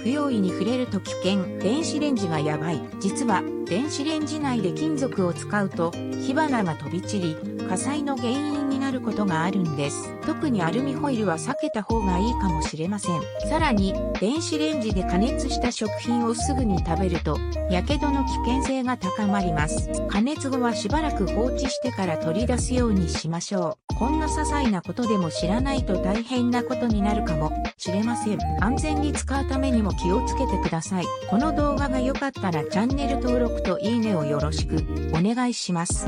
不用意に触れると危険。電子レンジがやばい。実は、電子レンジ内で金属を使うと、火花が飛び散り、火災の原因になることがあるんです。特にアルミホイルは避けた方がいいかもしれません。さらに、電子レンジで加熱した食品をすぐに食べると、火傷の危険性が高まります。加熱後はしばらく放置してから取り出すようにしましょう。こんな些細なことでも知らないと大変なことになるかもしれません。安全に使うためにも気をつけてください。この動画が良かったらチャンネル登録といいねをよろしくお願いします。